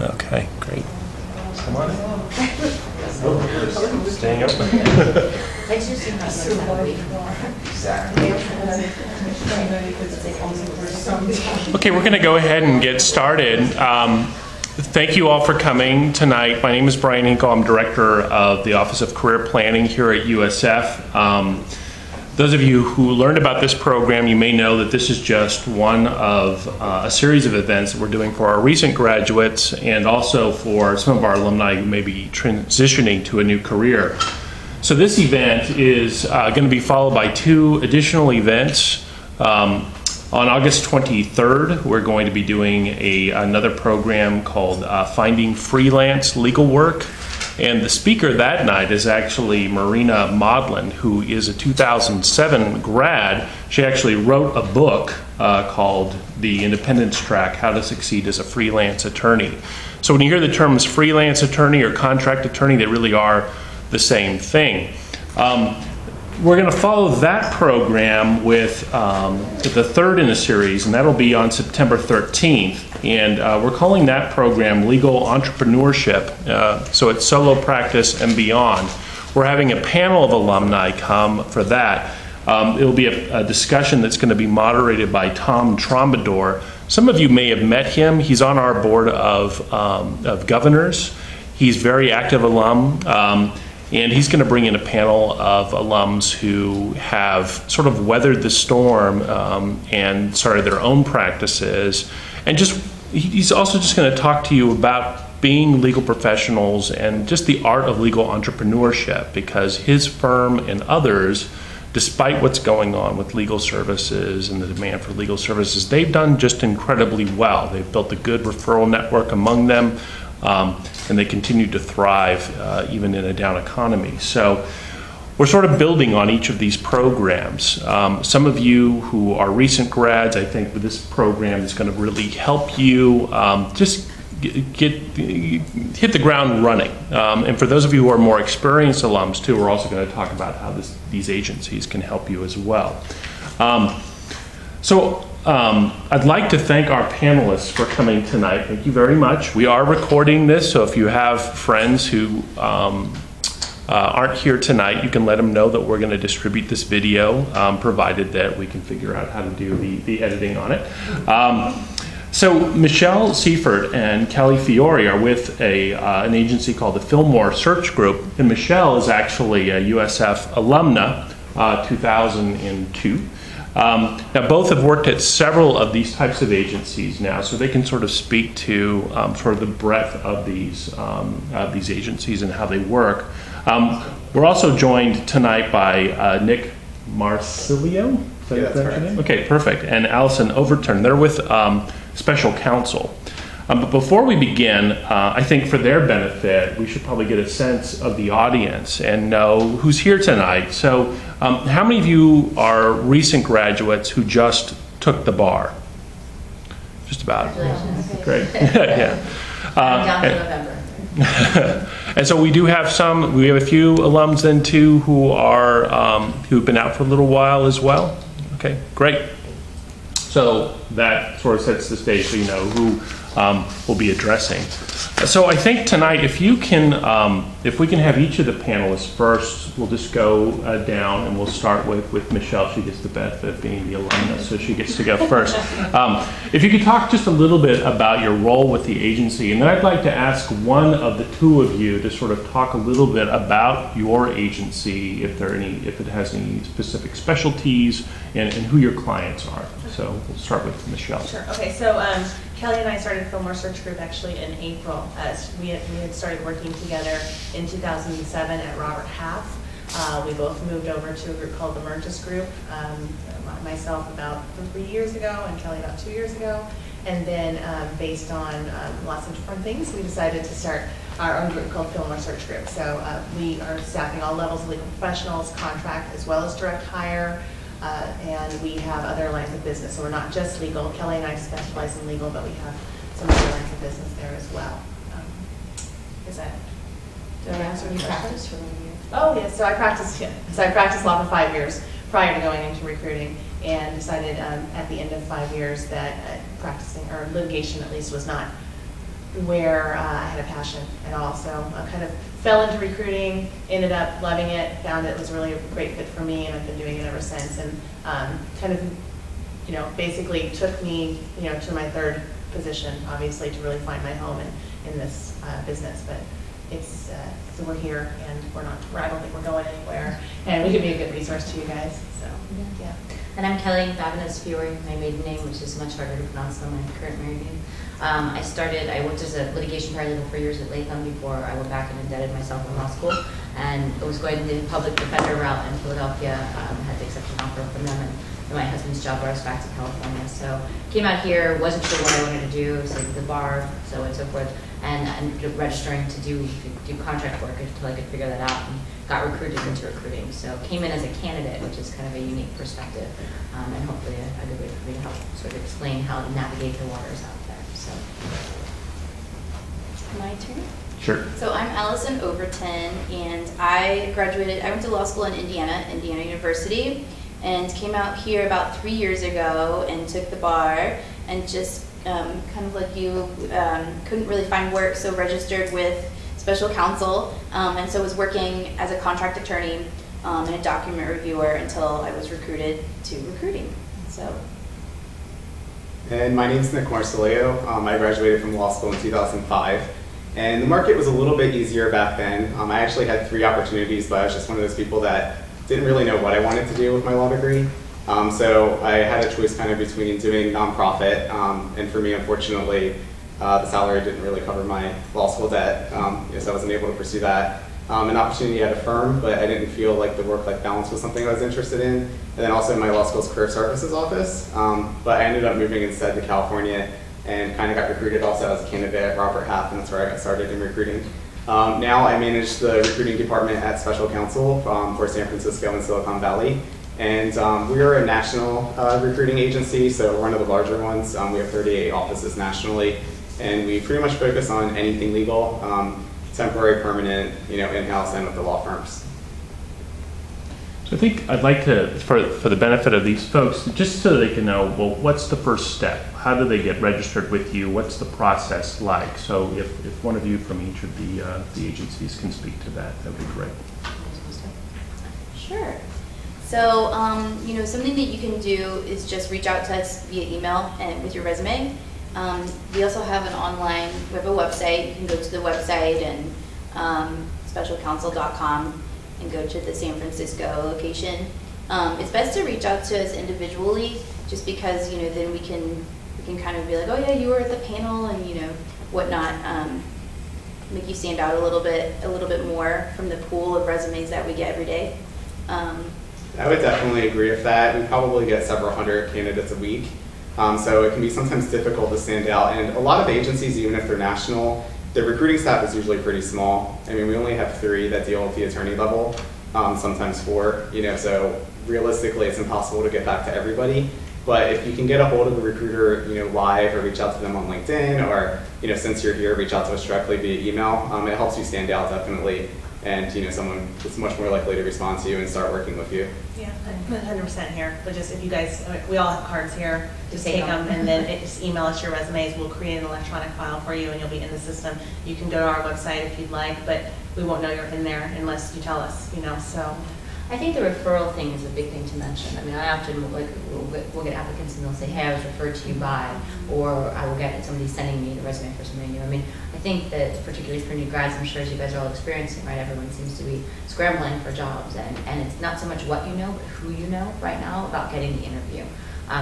Okay, great. Come on in. Staying open. Okay, we're going to go ahead and get started. Thank you all for coming tonight. My name is Brian Hinkle. I'm Director of the Office of Career Planning here at USF. Those of you who learned about this program, you may know that this is just one of a series of events that we're doing for our recent graduates and also for some of our alumni who may be transitioning to a new career. So this event is going to be followed by two additional events. On August 23rd, we're going to be doing another program called Finding Freelance Legal Work. And the speaker that night is actually Marina Maudlin, who is a 2007 grad. She actually wrote a book called The Independence Track, How to Succeed as a Freelance Attorney. So when you hear the terms freelance attorney or contract attorney, they really are the same thing. We're going to follow that program with the third in the series, and that'll be on September 13th. And we're calling that program Legal Entrepreneurship. So it's solo practice and beyond. We're having a panel of alumni come for that. It'll be a discussion that's going to be moderated by Tom Trombador. Some of you may have met him. He's on our board of governors. He's very active alum. And he's going to bring in a panel of alums who have sort of weathered the storm and started their own practices. And he's also just going to talk to you about being legal professionals and just the art of legal entrepreneurship, because his firm and others, despite what's going on with legal services and the demand for legal services, they've done just incredibly well. They've built a good referral network among them. And they continue to thrive even in a down economy. So we're sort of building on each of these programs. Some of you who are recent grads, I think this program is going to really help you just hit the ground running. And for those of you who are more experienced alums too, we're also going to talk about how these agencies can help you as well. I'd like to thank our panelists for coming tonight. Thank you very much. We are recording this, so if you have friends who aren't here tonight, you can let them know that we're going to distribute this video, provided that we can figure out how to do the editing on it. So Michelle Seifert and Kelly Fiore are with an agency called the Fillmore Search Group, and Michelle is actually a USF alumna, 2002. Now, both have worked at several of these types of agencies now, so they can sort of speak to sort of the breadth of these agencies and how they work. We're also joined tonight by Nick Marsilio. Is that your name? Okay, perfect. And Allison Overturn. They're with Special Counsel. But before we begin, I think for their benefit, we should probably get a sense of the audience and know who's here tonight. So how many of you are recent graduates who just took the bar? Just about. Great. Yeah. Down to November. And so we have a few alums then too who are who've been out for a little while as well. Okay, great. So that sort of sets the stage so you know who we'll be addressing. So I think tonight, if we can have each of the panelists first, we'll just go down and we'll start with Michelle. She gets the benefit of being the alumnus, so she gets to go first. If you could talk just a little bit about your role with the agency, and then I'd like to ask one of the two of you to sort of talk a little bit about your agency, if it has any specific specialties, and who your clients are. So we'll start with Michelle. Sure. Okay. So Kelly and I started Fillmore Search Group actually in April. We had started working together in 2007 at Robert Half. We both moved over to a group called the Merges Group. Myself about 3 years ago, and Kelly about 2 years ago. And then based on lots of different things, we decided to start our own group called Fillmore Search Group. So we are staffing all levels of legal professionals, contract as well as direct hire. And we have other lines of business. So we're not just legal. Kelly and I specialize in legal, but we have some other lines of business there as well. Did I answer your question? For oh, yes. So I practiced law for 5 years prior to going into recruiting, and decided at the end of 5 years that practicing, or litigation at least, was not where I had a passion at all. So I kind of fell into recruiting, ended up loving it, found it was really a great fit for me, and I've been doing it ever since. And kind of, basically took me, to my third position, obviously, to really find my home in this business. But it's, so we're here, and I don't think we're going anywhere, and we can be a good resource to you guys. So, yeah. And I'm Kelly Babinas Fiore, my maiden name, which is much harder to pronounce than my current married name. I worked as a litigation paralegal for years at Latham before I went back and indebted myself in law school, and I was going the public defender route in Philadelphia. Had to accept an offer from them, and my husband's job brought us back to California. So came out here, wasn't sure what I wanted to do, so the bar, so on and so forth, and registering to do contract work until I could figure that out, and got recruited into recruiting. So came in as a candidate, which is kind of a unique perspective, and hopefully a good way for me to help sort of explain how to navigate the waters out there. So, my turn? Sure. So I'm Allison Overton, and I went to law school in Indiana University, and came out here about 3 years ago and took the bar, and just kind of like you, couldn't really find work, so registered with special counsel, and so was working as a contract attorney and a document reviewer until I was recruited to recruiting. So. And my name's Nick Marcelio. I graduated from law school in 2005. And the market was a little bit easier back then. I actually had 3 opportunities, but I was just one of those people that didn't really know what I wanted to do with my law degree. So I had a choice kind of between doing nonprofit, and for me, unfortunately, the salary didn't really cover my law school debt, so I wasn't able to pursue that. An opportunity at a firm, but I didn't feel like the work-life balance was something I was interested in. And then also in my law school's career services office. But I ended up moving instead to California and kind of got recruited also as a candidate at Robert Half, and that's where I got started in recruiting. Now I manage the recruiting department at Special Counsel for San Francisco and Silicon Valley. And we are a national recruiting agency, so we're one of the larger ones. We have 38 offices nationally, and we pretty much focus on anything legal. Temporary, permanent, in-house, and with the law firms. So I think I'd like to, for the benefit of these folks, just so they can know, well, what's the first step? How do they get registered with you? What's the process like? So if one of you from each of the agencies can speak to that, that would be great. Sure. So, something that you can do is just reach out to us via email and with your resume. We also have we have a website. You can go to the website and specialcounsel.com and go to the San Francisco location. It's best to reach out to us individually, just because then we can kind of be like, oh yeah, you were at the panel and whatnot. Make you stand out a little bit more from the pool of resumes that we get every day. I would definitely agree with that. We probably get several hundred candidates a week. So it can be sometimes difficult to stand out. And a lot of agencies, even if they're national, the recruiting staff is usually pretty small. I mean, we only have 3 that deal with the attorney level, sometimes 4, so realistically it's impossible to get back to everybody. But if you can get a hold of the recruiter, live, or reach out to them on LinkedIn, or, since you're here, reach out to us directly via email, it helps you stand out definitely. And someone is much more likely to respond to you and start working with you. Yeah, 100% here. But just if you guys, we all have cards here. Just take them and then just email us your resumes. We'll create an electronic file for you, and you'll be in the system. You can go to our website if you'd like, but we won't know you're in there unless you tell us. So. I think the referral thing is a big thing to mention. I mean, I often we'll get applicants and they'll say, hey, I was referred to you by, or I will get somebody sending me the resume for somebody new. I mean, I think that particularly for new grads, I'm sure as you guys are all experiencing, right, everyone seems to be scrambling for jobs, and it's not so much what you know, but who you know right now about getting the interview.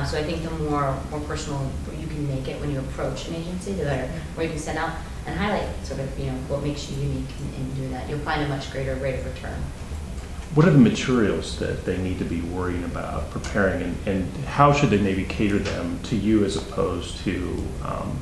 So I think the more personal you can make it when you approach an agency, the better, where you can send out and highlight sort of, what makes you unique in doing that. You'll find a much greater rate of return. What are the materials that they need to be worrying about preparing, and how should they maybe cater them to you as opposed to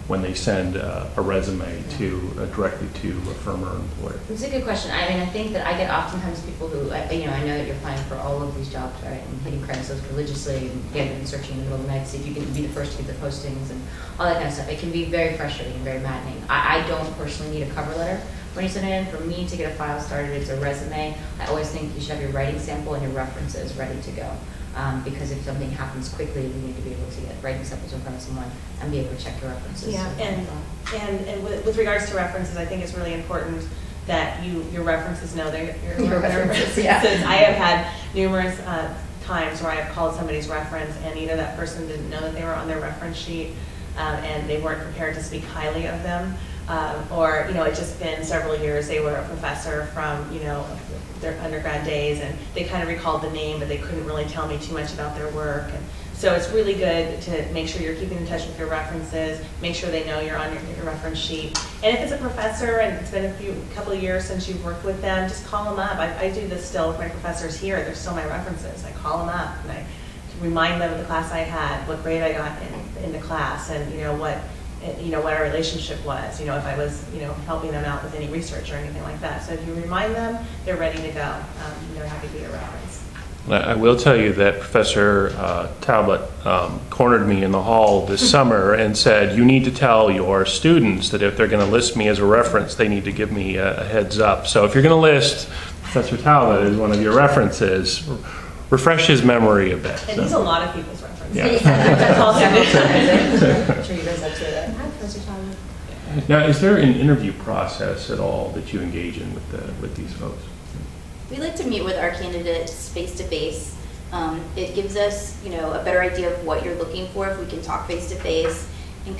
when they send a resume to directly to a firm or employer? It's a good question. I mean, I think that I get oftentimes people who, I know that you're applying for all of these jobs, right, and hitting credentials religiously, and getting and searching in the middle of the night, see if you can be the first to get the postings and all that kind of stuff. It can be very frustrating and very maddening. I don't personally need a cover letter. When you send it in, for me to get a file started, it's a resume. I always think you should have your writing sample and your references ready to go. because if something happens quickly, we need to be able to get writing samples in front of someone and be able to check your references. Yeah, and with regards to references, I think it's really important that your references know your references. Yeah. I have had numerous times where I have called somebody's reference and either that person didn't know that they were on their reference sheet and they weren't prepared to speak highly of them, or it's just been several years. They were a professor from their undergrad days, and they kind of recalled the name, but they couldn't really tell me too much about their work. And so it's really good to make sure you're keeping in touch with your references, make sure they know you're on your reference sheet. And if it's a professor and it's been a couple of years since you've worked with them, just call them up. I do this still with my professors here. They're still my references. I call them up and I remind them of the class I had, what grade I got in the class, and what our relationship was, if I was, helping them out with any research or anything like that. So if you remind them, they're ready to go. They're happy to be a reference. I will tell you that Professor Talbot cornered me in the hall this summer and said, you need to tell your students that if they're going to list me as a reference, they need to give me a heads up. So if you're going to list Professor Talbot as one of your references, refresh his memory a bit. And he's a lot of people's references. Yeah. That's also I'm sure you guys have to that. Hi, Professor Talbot. Now, is there an interview process at all that you engage in with these folks? We like to meet with our candidates face-to-face. It gives us, a better idea of what you're looking for if we can talk face-to-face. And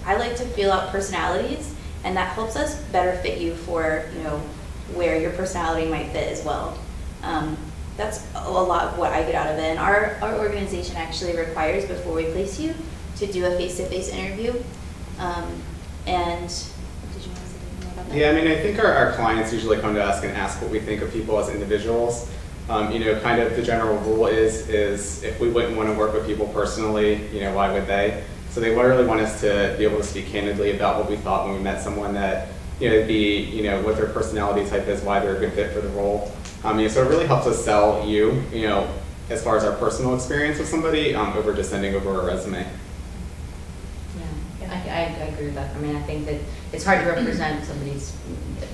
I like to feel out personalities, and that helps us better fit you for, where your personality might fit as well. That's a lot of what I get out of it. And our organization actually requires, before we place you, to do a face-to-face interview. And did you want to say anything more about that? Yeah, I think our clients usually come to us and ask what we think of people as individuals. Kind of the general rule is if we wouldn't want to work with people personally, why would they? So they really want us to be able to speak candidly about what we thought when we met someone, that what their personality type is, why they're a good fit for the role. So it really helps us sell you, as far as our personal experience with somebody, over just sending over a resume. Yeah, I agree with that. I think that it's hard to represent somebody's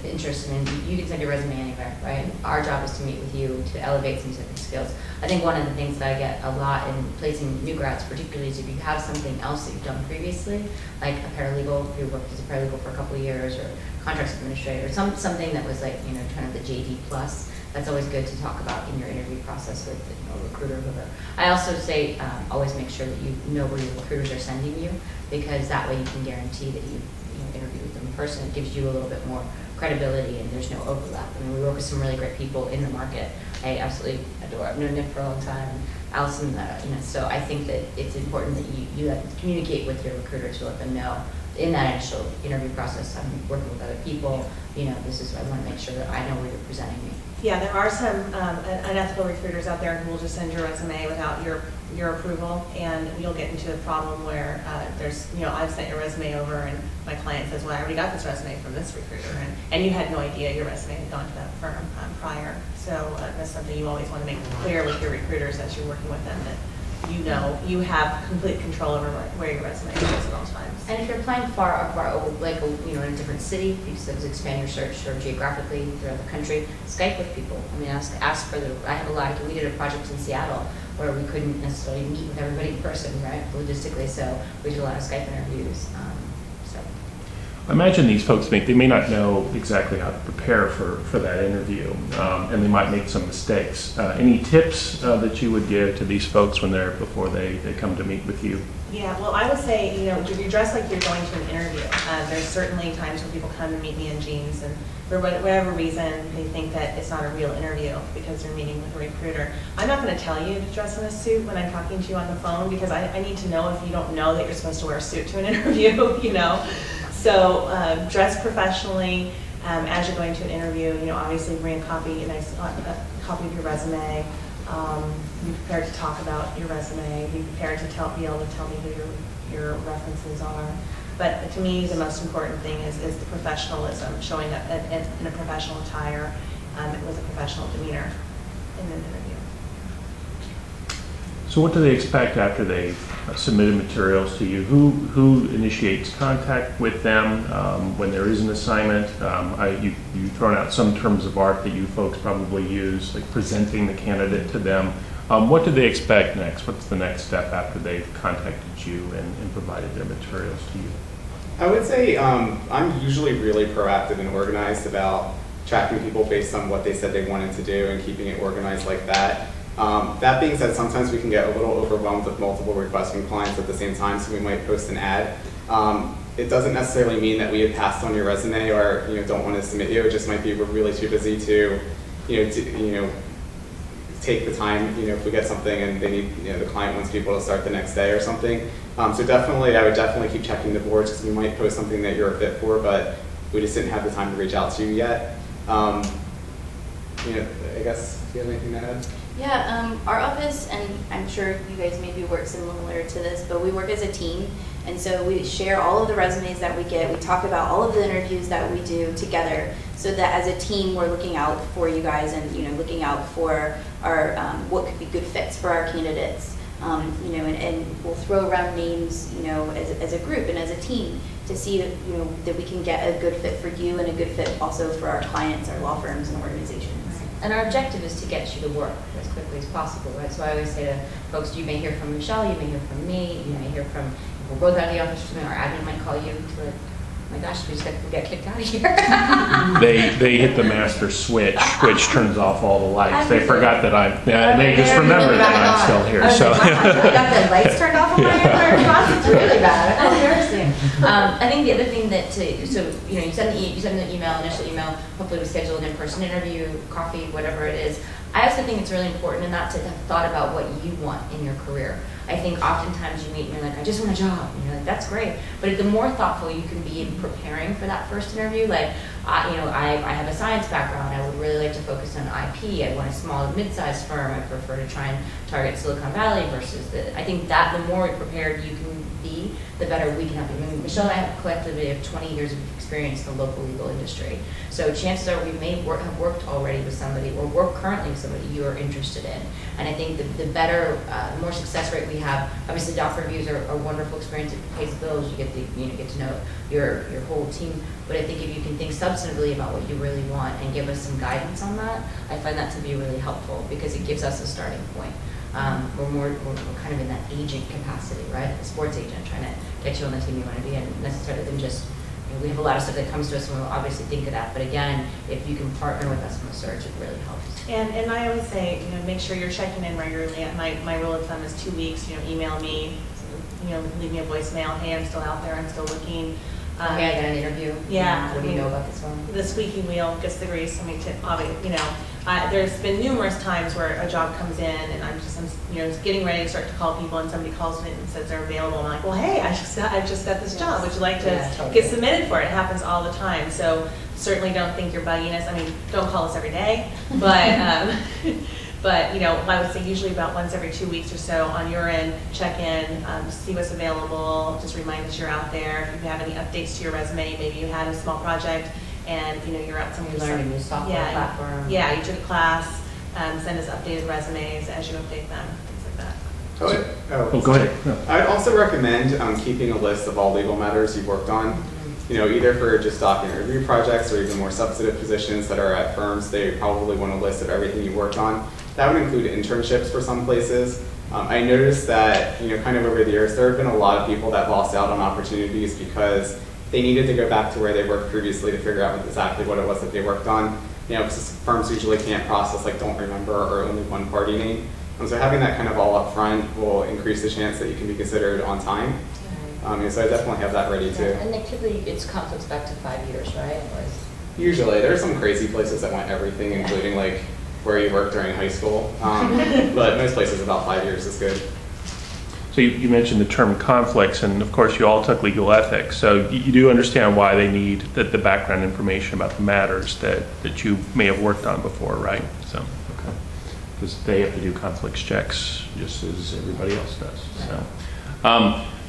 interest. You can send your resume anywhere, right? Our job is to meet with you to elevate some different skills. I think one of the things that I get a lot in placing new grads, particularly, is if you have something else that you've done previously, like a paralegal, who worked as a paralegal for a couple of years, or contracts administrator, something that was like, kind of the JD plus. That's always good to talk about in your interview process with a recruiter or whoever. I also say always make sure that you know where your recruiters are sending you, because that way you can guarantee that you interview with them in person. It gives you a little bit more credibility and there's no overlap. We work with some really great people in the market. I absolutely adore. I've known Nick for a long time, and Allison. So I think that it's important that you communicate with your recruiter to let them know in that initial interview process, I'm working with other people. This is I want to make sure that I know where you're presenting me. Yeah, there are some unethical recruiters out there who will just send your resume without your approval, and you'll get into a problem where there's, I've sent your resume over, and my client says, well, I already got this resume from this recruiter, and you had no idea your resume had gone to that firm prior. So that's something you always want to make clear with your recruiters as you're working with them, that you have complete control over where your resume is at all times. And if you're applying far over, like in a different city, you said expand your search or geographically throughout the country, Skype with people. Ask for I have a lot. We did a project in Seattle where we couldn't necessarily meet with everybody in person, right? Logistically, so we did a lot of Skype interviews. I imagine these folks they may not know exactly how to prepare for that interview, and they might make some mistakes. Any tips that you would give to these folks before they come to meet with you? Yeah, well, I would say, if you dress like you're going to an interview, there's certainly times when people come to meet me in jeans, and for whatever reason, they think that it's not a real interview because they're meeting with a recruiter. I'm not going to tell you to dress in a suit when I'm talking to you on the phone, because I need to know if you don't know that you're supposed to wear a suit to an interview, So dress professionally as you're going to an interview. Obviously bring a nice copy of your resume. Be prepared to talk about your resume. Be prepared to be able to tell me who your references are. But to me, the most important thing is the professionalism, showing up in a professional attire with a professional demeanor in an interview. So what do they expect after they've submitted materials to you? Who initiates contact with them when there is an assignment? You've thrown out some terms of art that you folks probably use, like presenting the candidate to them. What do they expect next? What's the next step after they've contacted you and provided their materials to you? I would say I'm usually really proactive and organized about tracking people based on what they said they wanted to do and keeping it organized like that. That being said, sometimes we can get a little overwhelmed with multiple requests from clients at the same time, so we might post an ad. It doesn't necessarily mean that we have passed on your resume or don't want to submit you. It just might be we're really too busy to take the time, if we get something and they need, the client wants people to start the next day or something. So definitely, I would definitely keep checking the boards because we might post something that you're a fit for, but we just didn't have the time to reach out to you yet. I guess, do you have anything to add? Yeah, our office, and I'm sure you guys maybe work similar to this, but we work as a team. And so we share all of the resumes that we get. We talk about all of the interviews that we do together so that as a team, we're looking out for you guys and, looking out for our, what could be good fits for our candidates. And we'll throw around names, as a group and as a team to see, that we can get a good fit for you and a good fit also for our clients, our law firms and organizations. And our objective is to get you to work as quickly as possible, right? So I always say to folks, you may hear from Michelle, you may hear from me, you may hear from, we're both out of the office, or something, our admin might call you to like, oh my gosh, we get kicked out of here. They hit the master switch, which turns off all the lights. They forgot that they just remembered that I'm still here. So I got the lights turned off on my end. It's really bad. Oh, embarrassing. I think the other thing that you send the initial email. Hopefully, we schedule an in-person interview, coffee, whatever it is. I also think it's really important in that to have thought about what you want in your career. I think oftentimes you meet and you're like, I just want a job. And you're like, that's great. But the more thoughtful you can be in preparing for that first interview, like, I have a science background. I would really like to focus on IP. I want a small, mid-sized firm. I prefer to try and target Silicon Valley versus I think that the more prepared you can be, the better we can help you. I mean, Michelle and I have collectively have 20 years of experience in the local legal industry. So chances are we may have worked already with somebody or work currently with somebody you are interested in. And I think the better, the more success rate we have. Obviously, doc reviews are a wonderful experience. It pays the bills. You get to know your whole team. But I think if you can think substantively about what you really want and give us some guidance on that, I find that to be really helpful because it gives us a starting point. We're kind of in that agent capacity, right? A sports agent trying to get you on the team you want to be in, necessarily than just, we have a lot of stuff that comes to us and we'll obviously think of that. But again, if you can partner with us on the search, it really helps. And I always say, make sure you're checking in regularly. My rule of thumb is 2 weeks. Email me, leave me a voicemail. Hey, I'm still out there. I'm still looking. Okay, I got an interview. Yeah. What do you know about this one? The squeaky wheel gets the grease. There's been numerous times where a job comes in and I'm just getting ready to start to call people and somebody calls me and says they're available. I'm like, well, hey, I just got this job. Would you like to get submitted for it? It happens all the time. So certainly don't think you're bugging us. I mean, don't call us every day, but but I would say usually about once every 2 weeks or so on your end, check in, see what's available. Just remind us you're out there. If you have any updates to your resume, maybe you had a small project and you're out somewhere. You learned a new software platform. Yeah, you took a class. Send us updated resumes as you update them, things like that. Go ahead. No. I'd also recommend keeping a list of all legal matters you've worked on. Either for just document review projects or even more substantive positions that are at firms, they probably want a list of everything you worked on. That would include internships for some places. I noticed that, kind of over the years, there have been a lot of people that lost out on opportunities because they needed to go back to where they worked previously to figure out exactly what it was that they worked on. Because firms usually can't process like don't remember or only one party name. So having that kind of all up front will increase the chance that you can be considered on time. So I definitely have that ready too. And typically it's conflicts back to 5 years, right? Usually. There are some crazy places that want everything, including like where you worked during high school. But most places about 5 years is good. So you mentioned the term conflicts, and of course you all took legal ethics, so you do understand why they need the background information about the matters that you may have worked on before, right? So, okay. Because they have to do conflicts checks just as everybody else does.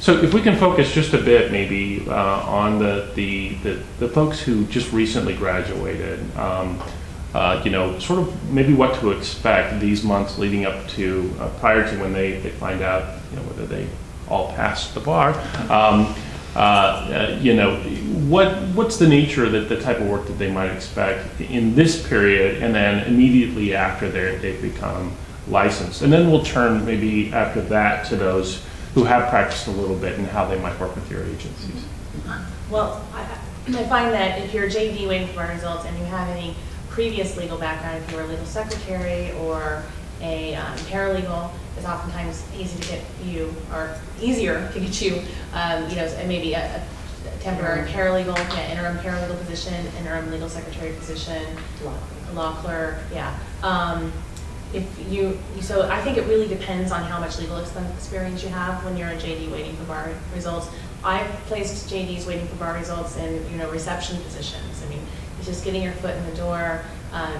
So if we can focus just a bit maybe on the folks who just recently graduated, sort of maybe what to expect these months leading up to prior to when they find out whether they all passed the bar. What's the nature of the type of work that they might expect in this period, and then immediately after they've become licensed. And then we'll turn maybe after that to those who have practiced a little bit and how they might work with your agencies. Well, I find that if you're a JD waiting for bar results and you have any previous legal background, if you were a legal secretary or a paralegal, it's oftentimes easy to get you, or easier to get you, you know, maybe a temporary paralegal, interim paralegal position, interim legal secretary position, law clerk, yeah. So I think it really depends on how much legal experience you have when you're a JD waiting for bar results. I've placed JDs waiting for bar results in, you know, reception positions. I mean, it's just getting your foot in the door,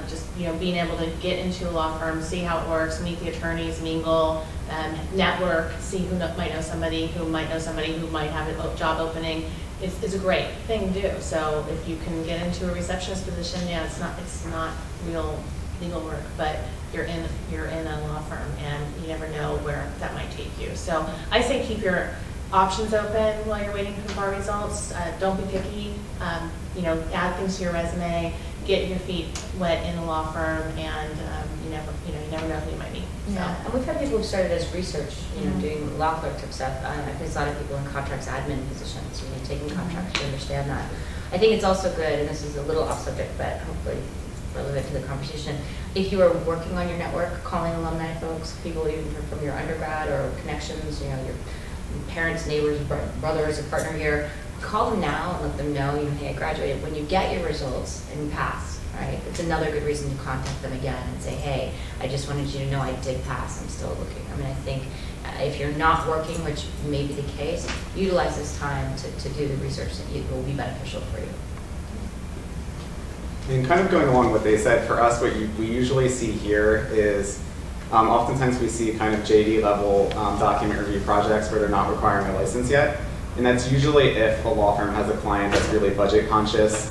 just, you know, being able to get into a law firm, see how it works, meet the attorneys, mingle, network, see who might know somebody who might know somebody who might have a job opening. It's a great thing to do. So if you can get into a receptionist position, yeah, it's not real legal work, but you're in a law firm and you never know where that might take you. So I say keep your options open while you're waiting for bar results. Don't be picky. You know, add things to your resume. Get your feet wet in a law firm, and you never know who you might meet. Yeah, So. and we've had people who started as research, you know, doing law clerk type stuff. There's a lot of people in contracts admin positions, you know, taking contracts to understand that. I think it's also good, and this is a little off subject, but hopefully relevant to the conversation. If you are working on your network, calling alumni folks, people even from your undergrad or connections, you know, your parents, neighbors, brothers, a partner here, call them now and let them know, you know, hey, I graduated. When you get your results and you pass, right, it's another good reason to contact them again and say, hey, I just wanted you to know I did pass, I'm still looking. I mean, I think if you're not working, which may be the case, utilize this time to do the research that it will be beneficial for you. And kind of going along with what they said, for us, what we usually see here is oftentimes we see kind of JD level document review projects where they're not requiring a license yet. And that's usually if a law firm has a client that's really budget conscious.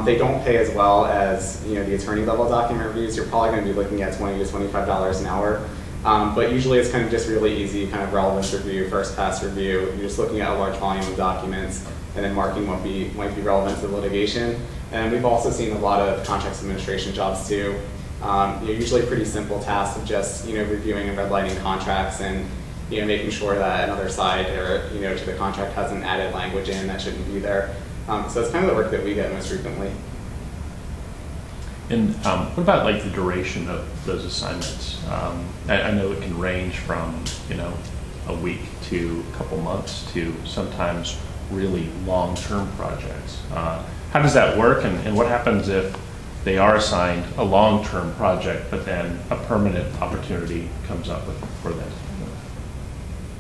They don't pay as well as, you know, the attorney level document reviews. You're probably going to be looking at $20 to $25 an hour. But usually it's kind of just really easy kind of relevance review, first pass review. You're just looking at a large volume of documents and then marking what might be relevant to the litigation. And we've also seen a lot of contracts administration jobs too. They're usually pretty simple tasks of just, you know, reviewing and redlining contracts and, you know, making sure that another side or, you know, to the contract hasn't added language in that shouldn't be there. So it's kind of the work that we get most frequently. And what about like the duration of those assignments? I know it can range from, you know, a week to a couple months to sometimes really long-term projects. How does that work, and what happens if they are assigned a long-term project, but then a permanent opportunity comes up for them?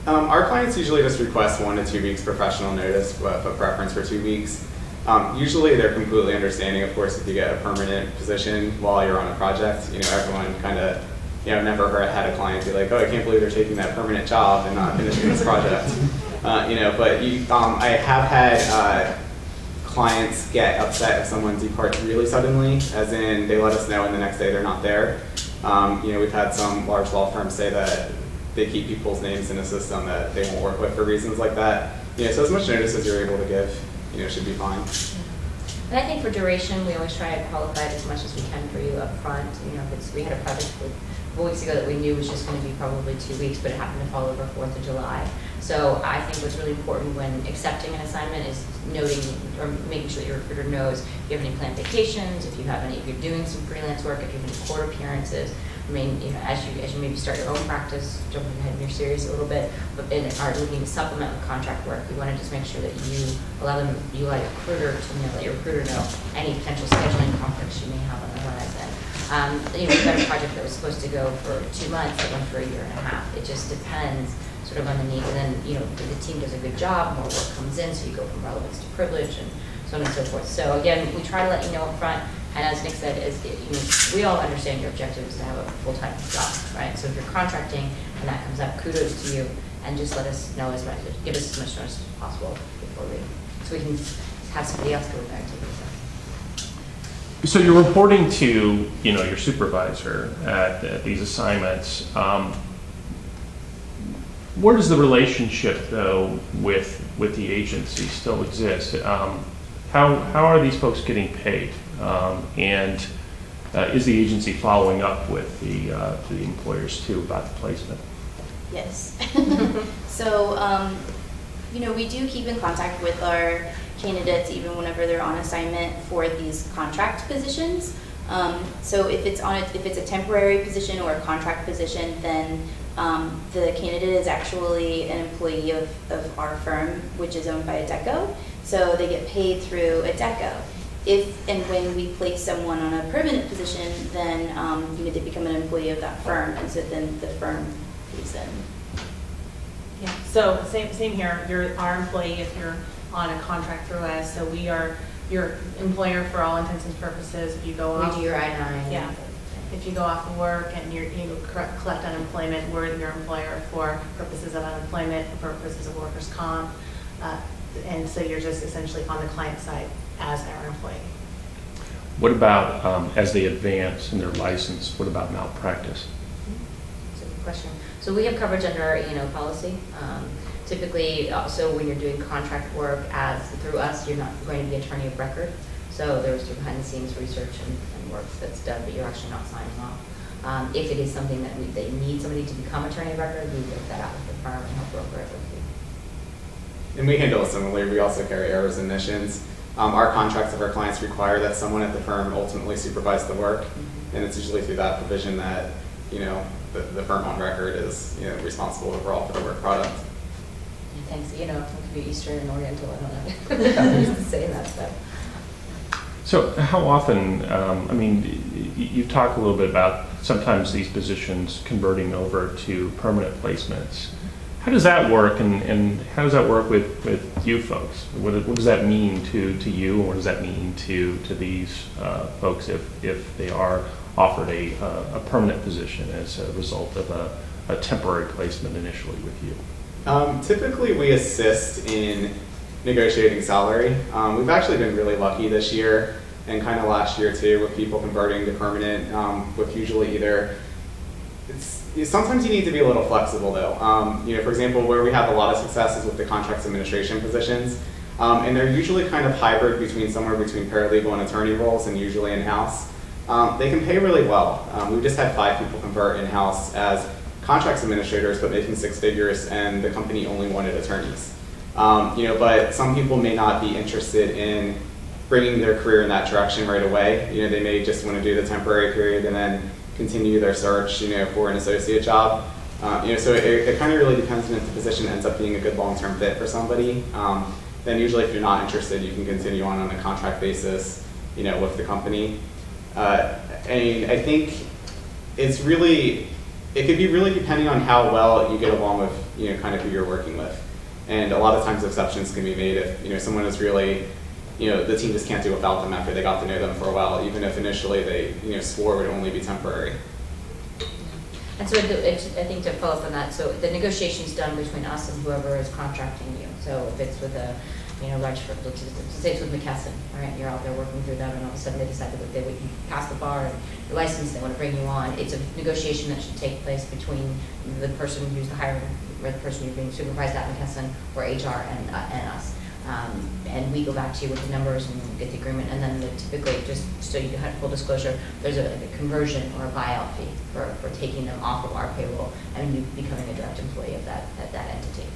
Our clients usually just request 1 to 2 weeks professional notice, with a preference for 2 weeks. Usually they're completely understanding, of course, if you get a permanent position while you're on a project. You know, everyone kind of, you know, never had a client be like, oh, I can't believe they're taking that permanent job and not finishing this project. You know, but I have had clients get upset if someone departs really suddenly, as in they let us know and the next day they're not there. You know, we've had some large law firms say that they keep people's names in a system that they won't work with for reasons like that. You know, so as much notice as you're able to give, you know, should be fine. And I think for duration, we always try to qualify it as much as we can for you up front. You know, if we had a project a couple weeks ago that we knew was just going to be probably 2 weeks, but it happened to fall over 4th of July. So I think what's really important when accepting an assignment is noting or making sure that your recruiter knows if you have any planned vacations, if you're doing some freelance work, if you have any court appearances. I mean, you know, as you maybe start your own practice, jumping ahead in your series a little bit, but are looking to supplement with contract work, you want to just make sure that you allow your recruiter to know, let your recruiter know any potential scheduling conflicts you may have on the horizon. You know, we've got a project that was supposed to go for 2 months that went for 1.5 years. It just depends sort of on the need, and then, you know, the team does a good job, more work comes in, so you go from relevance to privilege and so on and so forth. So again, we try to let you know up front. And as Nick said, we all understand your objective is to have a full-time job, right? So if you're contracting and that comes up, kudos to you, and just let us know as much, give us as much notice as possible before so we can have somebody else go in there and take this. So you're reporting to, you know, your supervisor at these assignments. Where does the relationship, though, with the agency still exist? How are these folks getting paid? And is the agency following up with the employers too about the placement? Yes. So, we do keep in contact with our candidates even whenever they're on assignment for these contract positions. So if it's a temporary position or a contract position, then the candidate is actually an employee of our firm, which is owned by Adecco. So they get paid through Adecco. If and when we place someone on a permanent position, then they become an employee of that firm, and so then the firm pays them. Yeah, so same here. You're our employee if you're on a contract through us. So we are your employer for all intents and purposes. If you go off, We do your I-9. yeah. If you go off of work and you collect unemployment, we're your employer for purposes of unemployment, for purposes of workers' comp, and so you're just essentially on the client side as our employee. What about as they advance in their license? What about malpractice? That's a good question. So we have coverage under our E&O policy. Typically, also when you're doing contract work through us, you're not going to be attorney of record. So there's behind the scenes research and work that's done, but you're actually not signing off. If it is something that they need somebody to become attorney of record, we work that out with the firm and help broker it with you. And we handle it similarly. We also carry errors and omissions. Our contracts of our clients require that someone at the firm ultimately supervise the work, and it's usually through that provision that the firm on record is responsible overall for the work product. And thanks, it could be Eastern and Oriental. I don't know. I'm used to saying that stuff. So how often, you've talked a little bit about sometimes these positions converting over to permanent placements. How does that work, and how does that work with you folks? What does that mean to you, and what does that mean to these folks if they are offered a permanent position as a result of a temporary placement initially with you? Typically we assist in negotiating salary. We've actually been really lucky this year and kind of last year too with people converting to permanent with usually either sometimes you need to be a little flexible though. For example, where we have a lot of success is with the contracts administration positions, and they're usually kind of hybrid somewhere between paralegal and attorney roles, and usually in-house. They can pay really well. We just had 5 people convert in-house as contracts administrators, but making 6 figures, and the company only wanted attorneys. But some people may not be interested in bringing their career in that direction right away. They may just want to do the temporary period and then continue their search, for an associate job. So it kind of really depends on if the position ends up being a good long-term fit for somebody. Then usually if you're not interested, you can continue on a contract basis, with the company. I think it could be really depending on how well you get along with, kind of who you're working with. And a lot of times exceptions can be made if, someone is really, the team just can't do without them after they got to know them for a while, even if initially they, swore it would only be temporary. And so I think to follow up on that, so the negotiation's done between us and whoever is contracting you. So if it's with a, Rutherford, let's say it's with McKesson, all right, you're out there working through them, and all of a sudden they decide that they would pass the bar and your license, they want to bring you on. It's a negotiation that should take place between the person who's the hiring, or the person you're being supervised at McKesson, or HR and us. And we go back to you with the numbers and get the agreement, and then typically, just so you have full disclosure, there's a conversion or a buyout fee for taking them off of our payroll and you becoming a direct employee of that entity.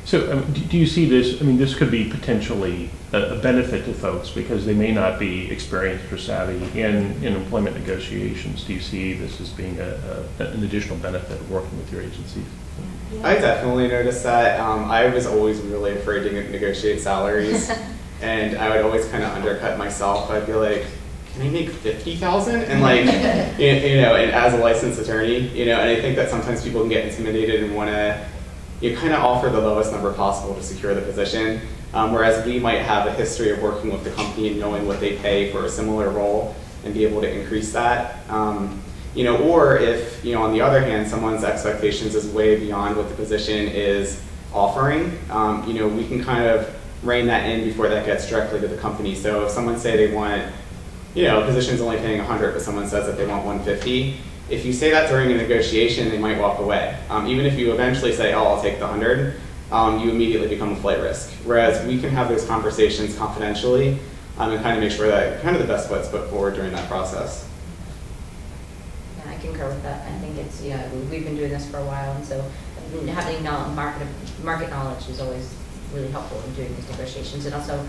So do you see this, this could be potentially a benefit to folks because they may not be experienced or savvy in employment negotiations. Do you see this as being an additional benefit of working with your agencies? Yeah. I definitely noticed that. I was always really afraid to negotiate salaries, and I would always kind of undercut myself. I'd be like, can I make $50,000? And and as a licensed attorney, and I think that sometimes people can get intimidated and want to kind of offer the lowest number possible to secure the position, whereas we might have a history of working with the company and knowing what they pay for a similar role and be able to increase that. Or if, on the other hand, someone's expectations is way beyond what the position is offering, we can kind of rein that in before that gets directly to the company. So if someone say they want, a position's only paying 100, but someone says that they want 150, if you say that during a negotiation, they might walk away. Even if you eventually say, oh, I'll take the 100, you immediately become a flight risk. Whereas we can have those conversations confidentially and kind of make sure that kind of the best foot's put forward during that process. Yeah, I concur with that. I think it's, we've been doing this for a while, and so having market knowledge is always really helpful in doing these negotiations. And also,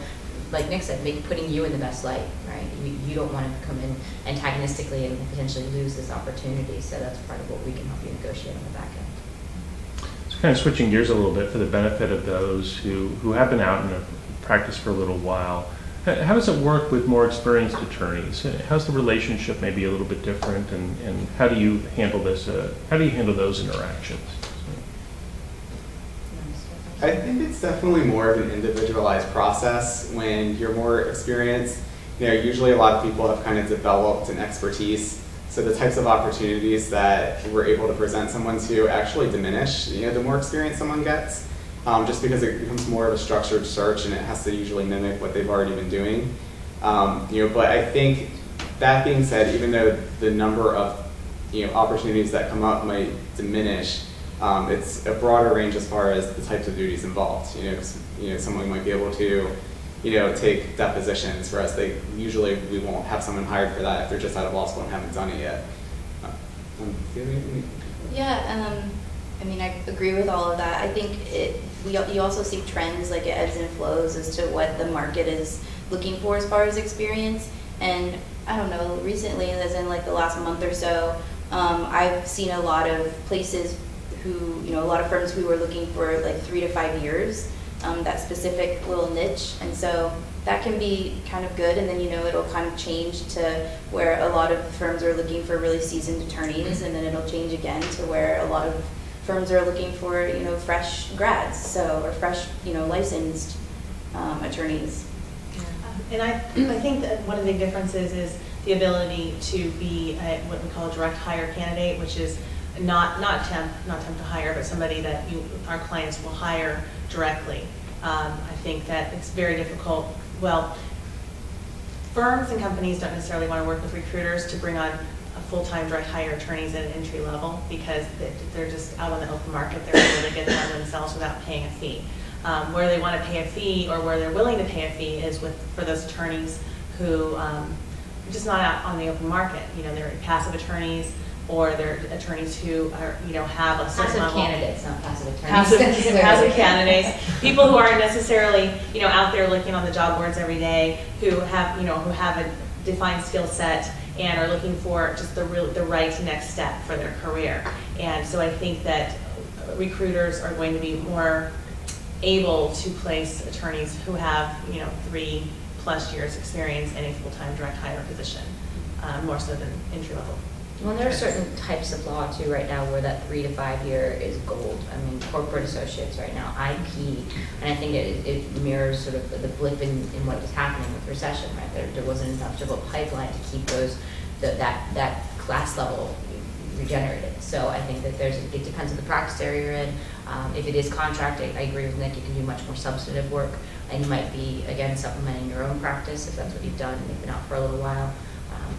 like Nick said, putting you in the best light, right? You don't want to come in antagonistically and potentially lose this opportunity. So that's part of what we can help you negotiate on the back end. So kind of switching gears a little bit for the benefit of those who have been out in practice for a little while. How does it work with more experienced attorneys? How's the relationship maybe a little bit different, and how do you handle this? How do you handle those interactions? I think it's definitely more of an individualized process when you're more experienced. Usually a lot of people have kind of developed an expertise, so the types of opportunities that we're able to present someone to actually diminish, the more experience someone gets, just because it becomes more of a structured search and it has to usually mimic what they've already been doing. But I think that being said, even though the number of opportunities that come up might diminish, it's a broader range as far as the types of duties involved. Someone might be able to, take depositions, whereas we won't have someone hired for that if they're just out of law school and haven't done it yet. Yeah, I mean, I agree with all of that. I think you also see trends, like it ebbs and flows as to what the market is looking for as far as experience. And I don't know, recently, as in like the last month or so, I've seen a lot of places a lot of firms who are looking for like 3 to 5 years, that specific little niche. And so that can be kind of good. And then, it'll kind of change to where a lot of firms are looking for really seasoned attorneys. And then it'll change again to where a lot of firms are looking for, fresh grads, or fresh, licensed attorneys. And I think that one of the big differences is the ability to be what we call a direct hire candidate, which is not temp to hire, but somebody that our clients will hire directly. I think that it's very difficult. Well, firms and companies don't necessarily want to work with recruiters to bring on a full-time direct hire attorneys at an entry level, because they're just out on the open market. They're able to get them themselves without paying a fee. Where they want to pay a fee, or where they're willing to pay a fee, is for those attorneys who are just not out on the open market. They're passive attorneys, or they're attorneys who are, have a certain Passive level. candidates, not passive attorneys. Passive candidates, people who aren't necessarily, out there looking on the job boards every day, who have a defined skill set and are looking for just the right next step for their career. And so I think that recruiters are going to be more able to place attorneys who have, 3+ years experience in a full-time direct hire position, more so than entry level. Well, there are certain types of law too right now where that 3 to 5 year is gold. I mean, corporate associates right now, IP, and I think it mirrors sort of the blip in what is happening with recession, right? There wasn't enough of a pipeline to keep that class level regenerated. So I think that it depends on the practice area you're in. If it is contract, I agree with Nick, you can do much more substantive work, and you might be, again, supplementing your own practice if that's what you've done and you've been out for a little while.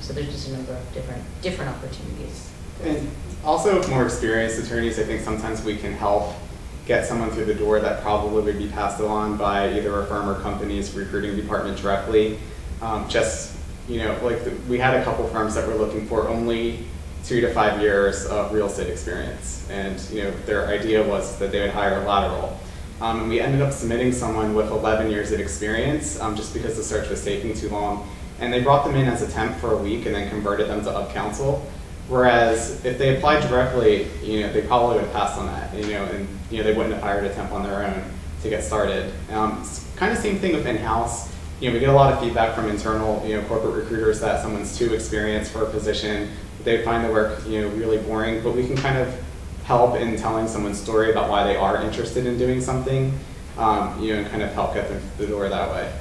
So there's just a number of different opportunities. And also with more experienced attorneys, I think sometimes we can help get someone through the door that probably would be passed along by either a firm or company's recruiting department directly. We had a couple firms that were looking for only 2 to 5 years of real estate experience, and their idea was that they would hire a lateral. And we ended up submitting someone with 11 years of experience, just because the search was taking too long. And they brought them in as a temp for a week and then converted them to up-counsel. Whereas if they applied directly, they probably would have passed on that, and they wouldn't have hired a temp on their own to get started. Kind of same thing with in-house. We get a lot of feedback from internal, corporate recruiters that someone's too experienced for a position. They find the work, really boring, but we can kind of help in telling someone's story about why they are interested in doing something, and kind of help get them through the door that way.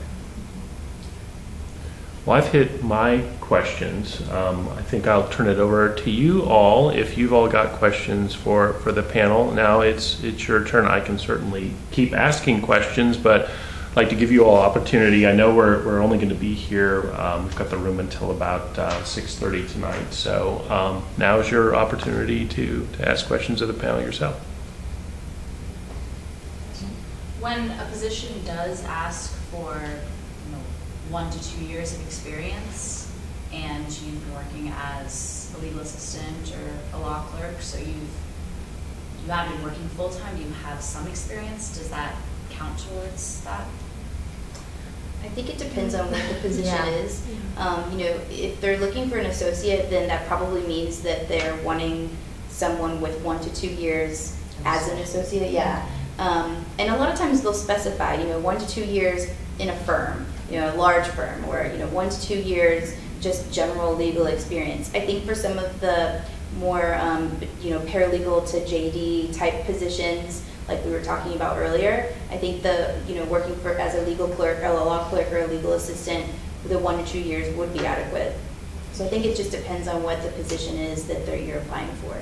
Well, I've hit my questions. I think I'll turn it over to you all. If you've all got questions for the panel, now it's your turn. I can certainly keep asking questions, but I'd like to give you all opportunity. I know we're only going to be here. We've got the room until about 6:30 tonight. So now is your opportunity to ask questions of the panel yourself. When a position does ask for 1 to 2 years of experience, and you've been working as a legal assistant or a law clerk, so you haven't been working full-time, you have some experience, does that count towards that? I think it depends on what the position Yeah. is. You know, if they're looking for an associate, then that probably means that they're wanting someone with 1 to 2 years as an associate. Yeah. And a lot of times they'll specify, you know, 1 to 2 years in a firm, you know, a large firm, or, you know, 1 to 2 years just general legal experience. I think for some of the more, you know, paralegal to JD type positions, like we were talking about earlier, I think you know, working as a legal clerk or a law clerk or a legal assistant, the 1 to 2 years would be adequate. So I think it just depends on what the position is that you're applying for.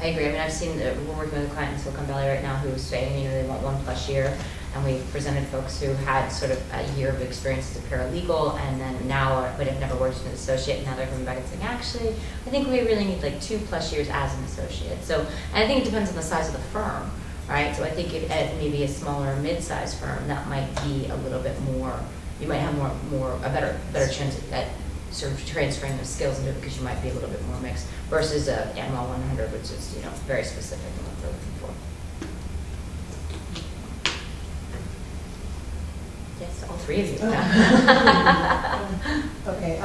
I agree. I mean, I've seen, we're working with a client in Silicon Valley right now who was saying, you know, they want 1+ year, and we presented folks who had sort of a year of experience as a paralegal, and then now, but have never worked as an associate, and now they're coming back and saying, actually, I think we really need like 2+ years as an associate. So, and I think it depends on the size of the firm, right? So I think at maybe a smaller mid-sized firm, that might be a little bit more, you might have a better chance at sort of transferring those skills into it, because you might be a little bit more mixed versus a ML 100, which is, you know, very specific in what they're looking for. Yes, all 3 of you. Okay.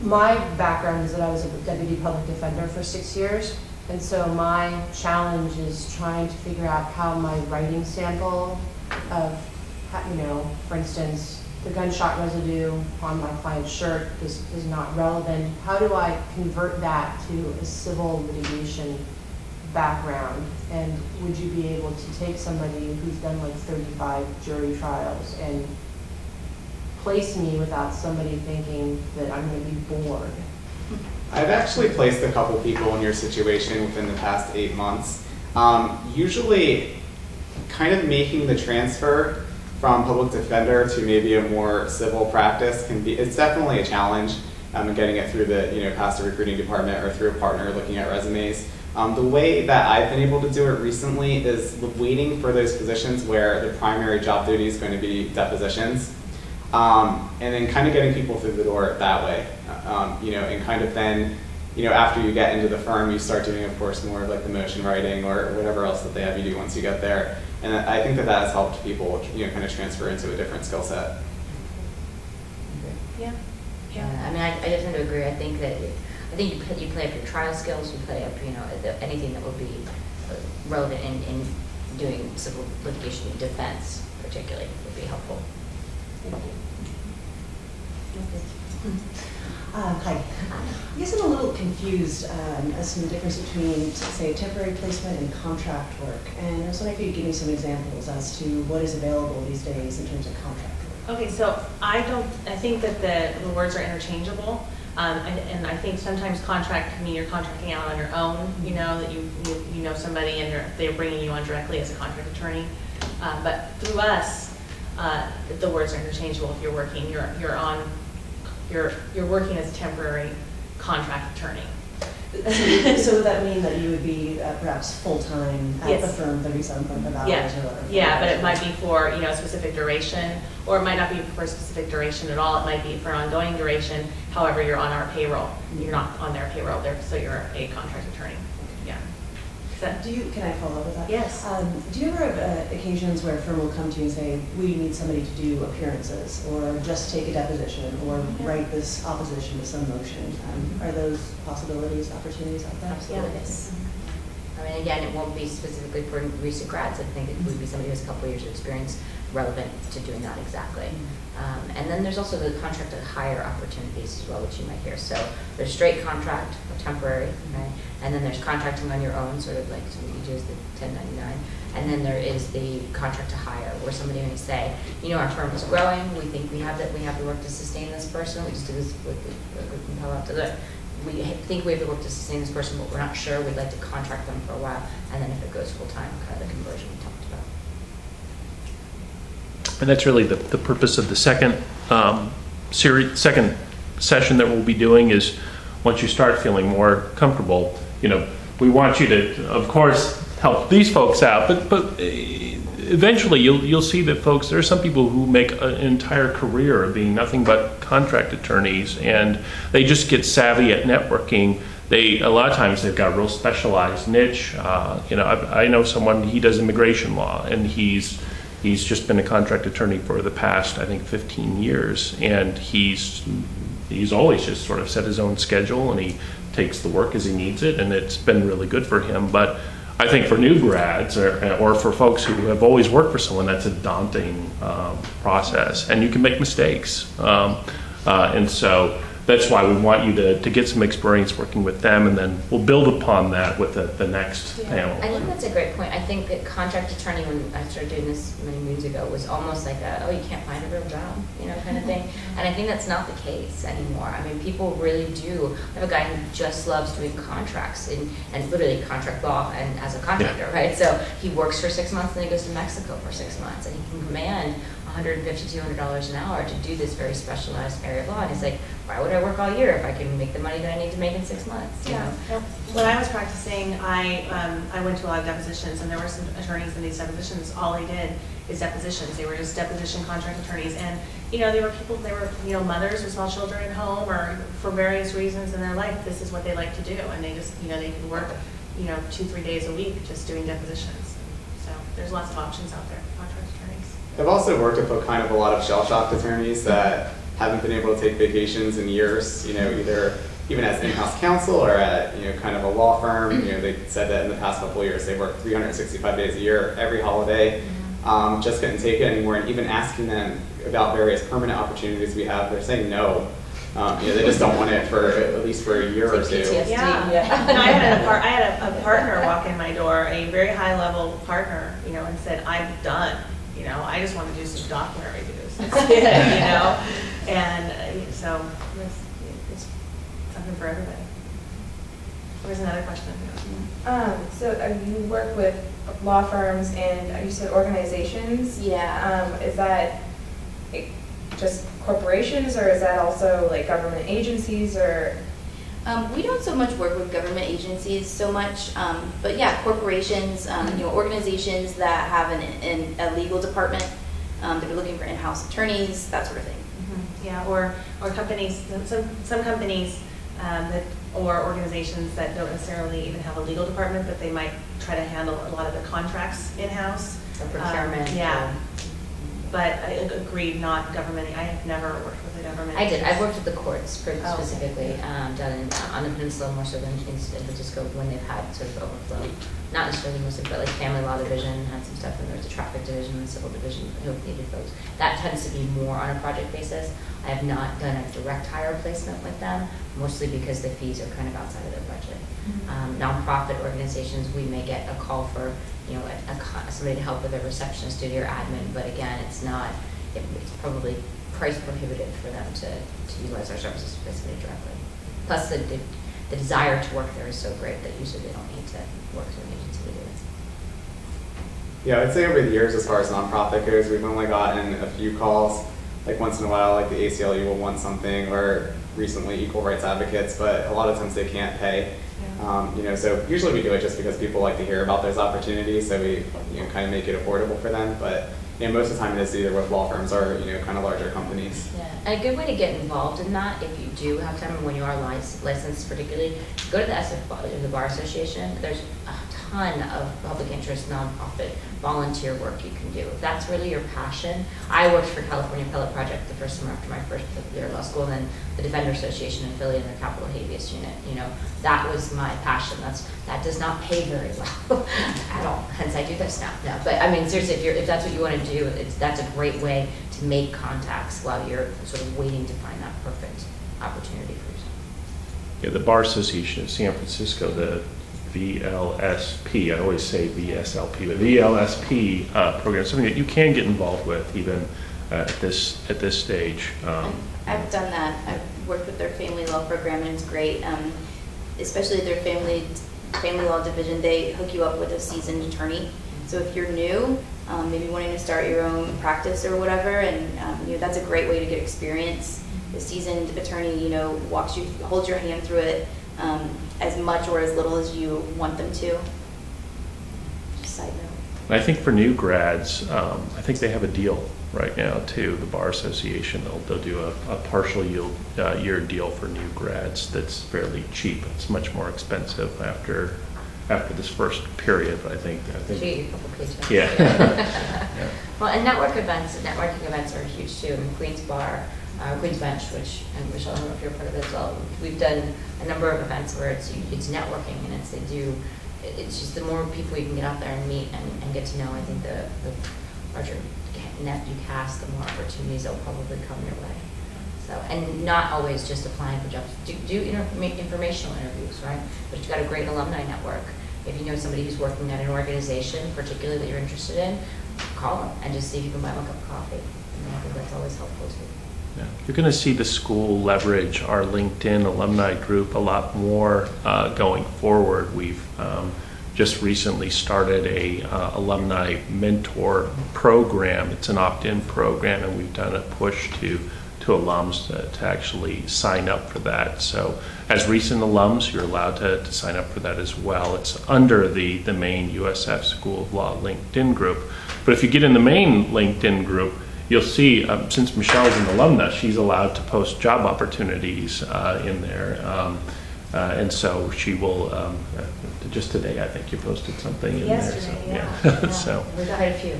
My background is that I was a deputy public defender for 6 years, and so my challenge is trying to figure out how my writing sample of, you know, for instance, the gunshot residue on my client's shirt is not relevant. How do I convert that to a civil litigation background? And would you be able to take somebody who's done like 35 jury trials and place me without somebody thinking that I'm going to be bored? I've actually placed a couple people in your situation within the past 8 months. Usually, kind of making the transfer from public defender to maybe a more civil practice it's definitely a challenge, getting it through the, you know, past the recruiting department or through a partner looking at resumes. The way that I've been able to do it recently is waiting for those positions where the primary job duty is going to be depositions, and then kind of getting people through the door that way. You know, and kind of then, you know, after you get into the firm, you start doing, of course, more of like the motion writing or whatever else that they have you do once you get there. And I think that has helped people, you know, kind of transfer into a different skill set. Yeah. I mean, I tend to agree. I think you play up your trial skills, you play up, you know, anything that would be relevant in doing civil litigation defense, particularly, would be helpful. Thank you. Hi. I guess I'm a little confused as to the difference between, say, temporary placement and contract work. And I was wondering if you could give me some examples as to what is available these days in terms of contract work. Okay, so I think that the words are interchangeable. And I think sometimes contract can mean you're contracting out on your own, you know, that you know somebody and they're bringing you on directly as a contract attorney. But through us, the words are interchangeable. If you're working, you're working as a temporary contract attorney. So would that mean that you would be perhaps full-time at the firm, 37.5 hours or whatever? Yeah, but it might be for, you know, a specific duration, or it might not be for a specific duration at all. It might be for an ongoing duration. However, you're on our payroll. You're not on their payroll there, so you're a contract attorney. Yeah. Can I follow up with that? Yes. Do you ever have occasions where a firm will come to you and say, we need somebody to do appearances, or just take a deposition, or write this opposition to some motion? Are those possibilities, opportunities out there? Absolutely. Yes. I mean, again, it won't be specifically for recent grads. I think it would be somebody who has a couple of years of experience relevant to doing that exactly. And then there's also the contract to hire opportunities as well, which you might hear. So there's straight contract, or temporary, right? And then there's contracting on your own, sort of like what you do is the 1099. And then there is the contract to hire, where somebody may say, you know, our firm is growing. We think we have the work to sustain this person. We just do this with we think we have the work to sustain this person, but we're not sure. We'd like to contract them for a while, and then if it goes full time, kind of the conversion we talked about. And that's really the purpose of the second second session that we'll be doing is once you start feeling more comfortable, you know, we want you to, of course, help these folks out, but eventually you'll see that folks, there are some people who make an entire career of being nothing but contract attorneys, and they just get savvy at networking. A lot of times they've got a real specialized niche. I know someone, he does immigration law, and he's just been a contract attorney for the past, I think, 15 years, and he's always just sort of set his own schedule, and he takes the work as he needs it, and it's been really good for him. But I think for new grads or for folks who have always worked for someone, that's a daunting process, and you can make mistakes. And so that's why we want you to get some experience working with them, and then we'll build upon that with the next panel. I think that's a great point. I think that contract attorney, when I started doing this many moons ago, was almost like you can't find a real job, kind of thing. And I think that's not the case anymore. I mean, people really do. I have a guy who just loves doing contracts and literally contract law and as a contractor, right? So he works for 6 months and then he goes to Mexico for 6 months, and he can command $150, $200 an hour to do this very specialized area of law. And he's like, why would I work all year if I can make the money that I need to make in 6 months? You know? Yep. When I was practicing, I went to a lot of depositions, and there were some attorneys in these depositions. All they did is depositions. They were just deposition contract attorneys, and they were people. They were mothers with small children at home, or for various reasons in their life, this is what they like to do, and they just they could work 2-3 days a week just doing depositions. So there's lots of options out there for contract attorneys. I've also worked with kind of a lot of shell-shocked attorneys that haven't been able to take vacations in years, either even as in-house counsel or at, kind of a law firm. They said that in the past couple of years they worked 365 days a year, every holiday, just couldn't take it anymore. And even asking them about various permanent opportunities we have, they're saying no. They just don't want it for at least for a year or two. Yeah. No, I had a partner walk in my door, a very high-level partner, and said, "I'm done. I just want to do some document reviews." That's it, And so it's something for everybody. There was another question. So you work with law firms and you said organizations. Yeah. Is that just corporations, or is that also like government agencies, or? We don't so much work with government agencies so much, but yeah, corporations, organizations that have a legal department, that are looking for in-house attorneys, that sort of thing. Mm-hmm. Yeah, or companies, some companies or organizations that don't necessarily even have a legal department, but they might try to handle a lot of the contracts in-house. Or procurement. Yeah. But I agree, not government. I have never worked with a government. I did. I've worked with the courts pretty Oh, okay. specifically, down on the peninsula more so than in San Francisco when they've had sort of overflow. Not necessarily mostly, but like family law division had some stuff, and there was a traffic division and civil division who needed folks. That tends to be more on a project basis. I have not done a direct hire placement with them, mostly because the fees are kind of outside of their budget. Mm-hmm. Nonprofit organizations, we may get a call for somebody to help with a receptionist, duty or admin, but again, it's probably price prohibitive for them to utilize our services basically directly. Plus, the desire to work there is so great that usually they don't need to work through an agency to do it. Yeah, I'd say over the years, as far as nonprofit goes, we've only gotten a few calls. Like once in a while, like the ACLU will want something, or recently Equal Rights Advocates, but a lot of times they can't pay. So usually we do it just because people like to hear about those opportunities, so we kind of make it affordable for them. But most of the time it is either with law firms or kind of larger companies. Yeah, and a good way to get involved in that, if you do have time, and when you are licensed particularly, go to the SF, the Bar Association. There's a ton of public interest, nonprofit, volunteer work you can do. If that's really your passion. I worked for California Appellate Project the first summer after my first year of law school, and then the Defender Association in Philly and their capital habeas unit. That was my passion. That does not pay very well at all. Hence, I do this now. No, but I mean, seriously, if that's what you want to do, that's a great way to make contacts while you're sort of waiting to find that perfect opportunity for yourself. Yeah, the Bar Association of San Francisco, the VLSP, I always say VSLP, but VLSP program, something that you can get involved with even at this stage. I've done that. I've worked with their family law program, and it's great. Especially their family law division, they hook you up with a seasoned attorney. So if you're new, maybe wanting to start your own practice or whatever, and that's a great way to get experience. The seasoned attorney, holds your hand through it as much or as little as you want them to. Just side note. And I think for new grads, I think they have a deal right now too. The Bar Association, they'll do a partial year deal for new grads that's fairly cheap. It's much more expensive after this first period, but I think So you get a couple paychecks. yeah. Yeah. Well, and networking events are huge too. I mean, Queen's Bar, Queen's Bench, which, and Michelle, I don't know if you're part of it as well. We've done a number of events where it's networking, and it's just the more people you can get out there and meet and get to know, I think the larger net you cast, the more opportunities will probably come your way. So, and not always just applying for jobs. Do informational interviews, right? But you've got a great alumni network. If you know somebody who's working at an organization, particularly that you're interested in, call them and just see if you can buy them a cup of coffee. And I think that's always helpful too. Yeah. You're going to see the school leverage our LinkedIn alumni group a lot more going forward. We've just recently started a alumni mentor program. It's an opt-in program, and we've done a push to alums to actually sign up for that. So as recent alums, you're allowed to sign up for that as well. It's under the main USF School of Law LinkedIn group. But if you get in the main LinkedIn group, you'll see, since Michelle's an alumna, she's allowed to post job opportunities in there. And so she will, just today, I think you posted something in Yesterday, there. so, Yeah. yeah. So, We've got a few.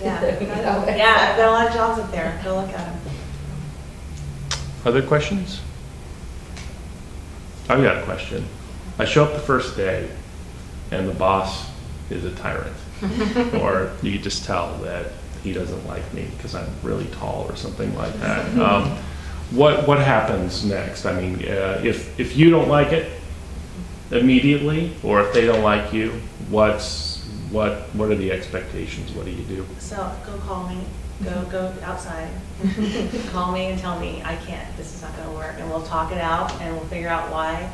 Yeah, yeah, I've got a lot of jobs up there. Go look at them. other questions? I've got a question. I show up the first day and the boss is a tyrant. Or you could just tell that he doesn't like me because I'm really tall or something like that. What happens next? I mean, if you don't like it immediately, or if they don't like you, what are the expectations? What do you do? So go call me, go outside, call me and tell me I can't, this is not gonna work, and we'll talk it out and we'll figure out why.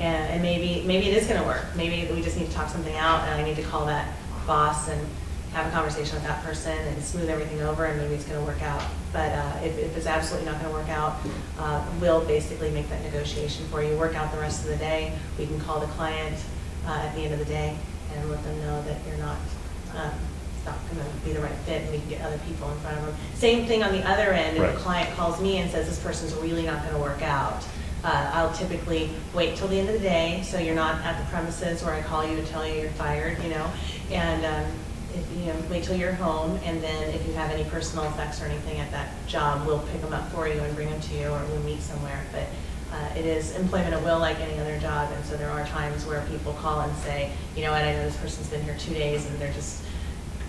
And maybe it is gonna work. Maybe we just need to talk something out and I need to call that boss and have a conversation with that person and smooth everything over, and maybe it's gonna work out. But if it's absolutely not gonna work out, we'll basically make that negotiation for you, work out the rest of the day. We can call the client at the end of the day and let them know that you're not, it's not going to be the right fit, and we can get other people in front of them. Same thing on the other end, if Right. the client calls me and says this person's really not going to work out, I'll typically wait till the end of the day, so you're not at the premises where I call you to tell you you're fired, and if wait till you're home, and then if you have any personal effects or anything at that job, we'll pick them up for you and bring them to you, or we'll meet somewhere. But it is employment at will like any other job, and so there are times where people call and say, you know what, I know this person's been here 2 days and they're just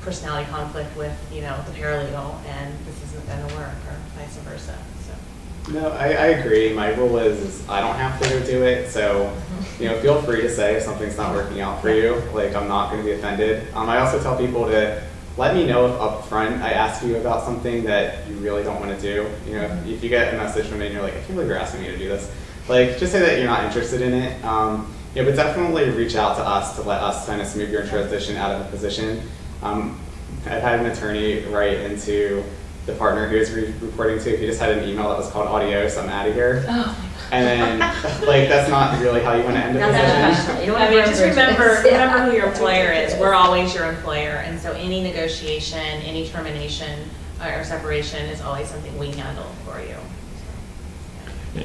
personality conflict with, the paralegal, and this isn't going to work, or vice versa. So. No, I agree. My rule is I don't have to go do it, so feel free to say if something's not working out for you. Like, I'm not going to be offended. I also tell people to let me know if up front I ask you about something that you really don't want to do. If you get a message from me and you're like, I can't believe you're asking me to do this, like, just say that you're not interested in it. But definitely reach out to us to let us kind of smooth your transition out of a position. I've had an attorney write into the partner he was reporting to. He just had an email that was called "Adios, I'm out of here." Oh. And then, that's not really how you want to end a position. Just remember who your employer is. We're always your employer, and so any negotiation, any termination or separation is always something we handle for you.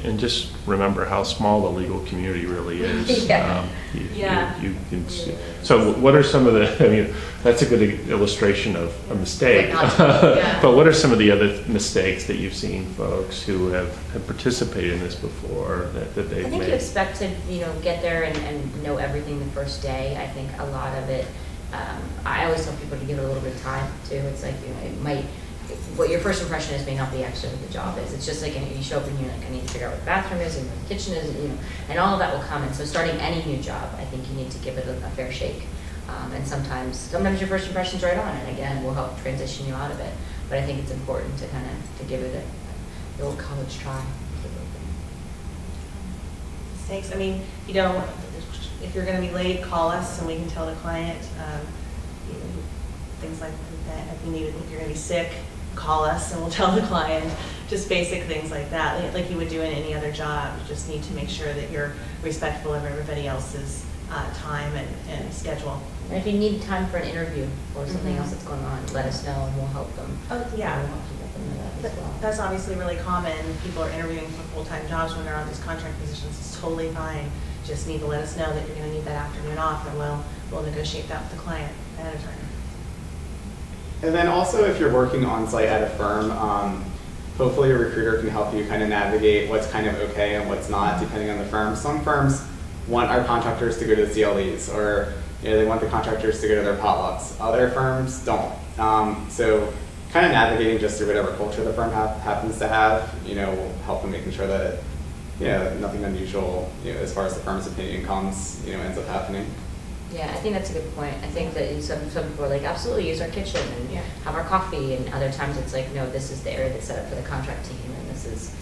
And just remember how small the legal community really is. Yeah. You can see. So what are some of the, that's a good illustration of a mistake. But what are some of the other mistakes that you've seen folks who have participated in this before that they've made? I think you expect to, get there and know everything the first day. I think a lot of it, I always tell people to give it a little bit of time too. It's like, it might, what your first impression is may not be actually what the job is. It's just like you show up and you're like, I need to figure out what the bathroom is and where the kitchen is, and all of that will come. And so starting any new job, I think you need to give it a fair shake. And sometimes your first impression's right on, and again, we'll help transition you out of it. But I think it's important to to give it the old college try. Mistakes. If you're going to be late, call us and we can tell the client. Things like that. If you're going to be sick, call us and we'll tell the client. Just basic things like that, like you would do in any other job. You just need to make sure that you're respectful of everybody else's time and schedule. And if you need time for an interview or something else that's going on, let us know and we'll help them. Oh, yeah. We'll help you let them know that as well. That's obviously really common. People are interviewing for full-time jobs when they're on these contract positions. It's totally fine. Just need to let us know that you're going to need that afternoon off, and we'll negotiate that with the client ahead of time. And then also, if you're working on site at a firm, hopefully a recruiter can help you kind of navigate what's kind of okay and what's not, depending on the firm. Some firms want our contractors to go to the CLEs, or they want the contractors to go to their potlucks. Other firms don't. So kind of navigating just through whatever culture the firm happens to have, will help in making sure that nothing unusual, as far as the firm's opinion comes, ends up happening. Yeah, I think that's a good point. I think that some people are like, absolutely, use our kitchen and have our coffee, and other times it's like, no, this is the area that's set up for the contract team, and this is,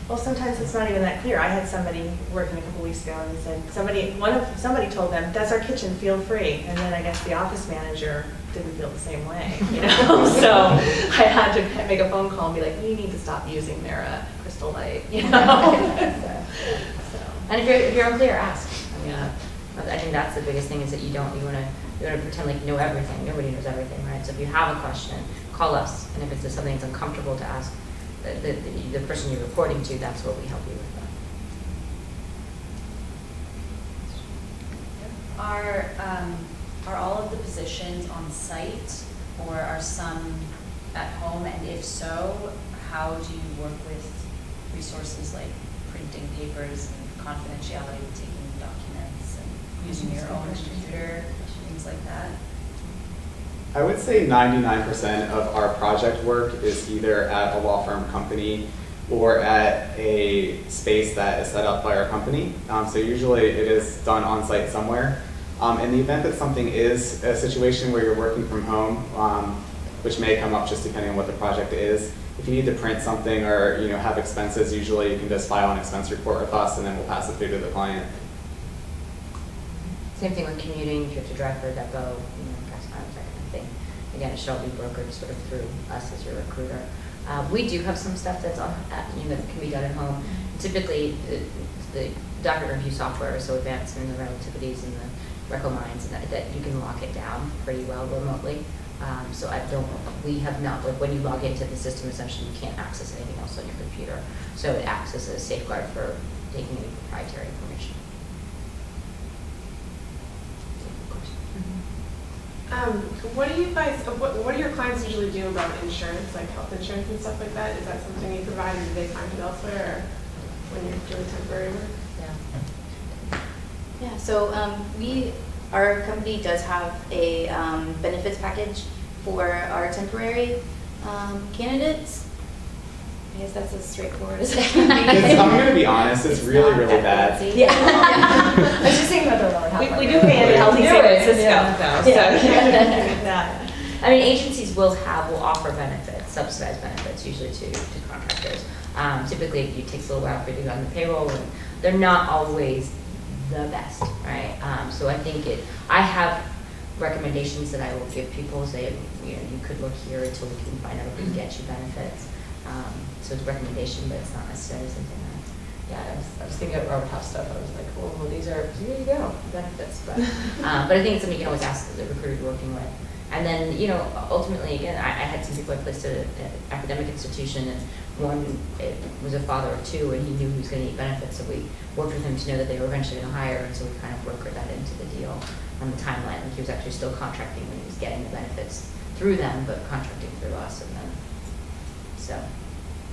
Well, sometimes it's not even that clear. I had somebody working a couple weeks ago and said, somebody told them, that's our kitchen, feel free. And then I guess the office manager didn't feel the same way, So I had to make a phone call and be like, you need to stop using their Crystal Light, So. And if you're unclear, ask. I think that's the biggest thing, is that you want to pretend like you know everything. Nobody knows everything, right? So if you have a question, call us. And if it's something that's uncomfortable to ask the person you're reporting to, that's what we help you with. Are all of the positions on site, or are some at home? And if so, how do you work with resources like printing papers and confidentiality, taking documents, and using your own computer, things like that? I would say 99% of our project work is either at a law firm company or at a space that is set up by our company. So usually it is done on site somewhere. In the event that something is a situation where you're working from home, which may come up just depending on what the project is, if you need to print something or have expenses, usually you can just file an expense report with us, and then we'll pass it through to the client. Same thing with commuting. If you have to drive for a depot, gas miles, that kind of thing. Again, it should all be brokered sort of through us as your recruiter. We do have some stuff that's that can be done at home. Typically, the document review software is so advanced in the relativities and the recomminds that you can lock it down pretty well remotely. So we have not, like when you log into the system, essentially you can't access anything else on your computer. So it acts as a safeguard for taking any proprietary information. What do your clients usually do about insurance, like health insurance and stuff like that? Is that something you provide, or do they find it elsewhere, or when you're doing temporary work? Yeah, so our company does have a benefits package for our temporary candidates. I guess that's as straightforward as it can be. I'm going to be honest, it's really, really bad. Yeah. I was just thinking about the lower half. We do pay a healthy San Francisco, though. I mean, agencies will offer benefits, subsidized benefits, usually to contractors. Typically, it takes a little while for you to go on the payroll, and they're not always the best, right? So I think I have recommendations that I will give people. Say, you could look here until we can find out if we can get you benefits. So it's a recommendation, but it's not necessarily something that. I was thinking of Robert House stuff. I was like, well, here you go, benefits. But I think it's something you can always ask the recruiter you're working with. And then, ultimately, again, I had some people I placed at an academic institution, and one was a father of two, and he knew he was going to need benefits, so we worked with him to know that they were eventually going to hire, and so we kind of brokered that into the deal on the timeline. Like he was actually still contracting when he was getting the benefits through them, but contracting through us, and then, so.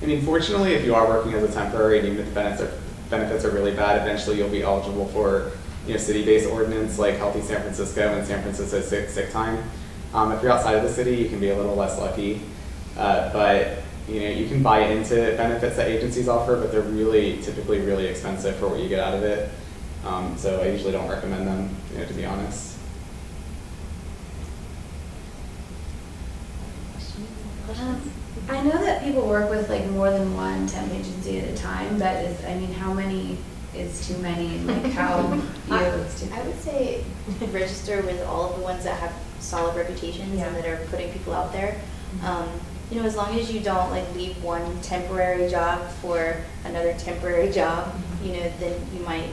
I mean, fortunately, if you are working as a temporary, and even if the benefits are really bad, eventually you'll be eligible for city-based ordinance like Healthy San Francisco and San Francisco sick time. If you're outside of the city, you can be a little less lucky, but you can buy into benefits that agencies offer, but they're typically really expensive for what you get out of it. So I usually don't recommend them, to be honest. I know that people work with like more than one temp agency at a time, but how many is too many, and like how I would say register with all of the ones that have solid reputations and that are putting people out there. As long as you don't leave one temporary job for another temporary job, then you might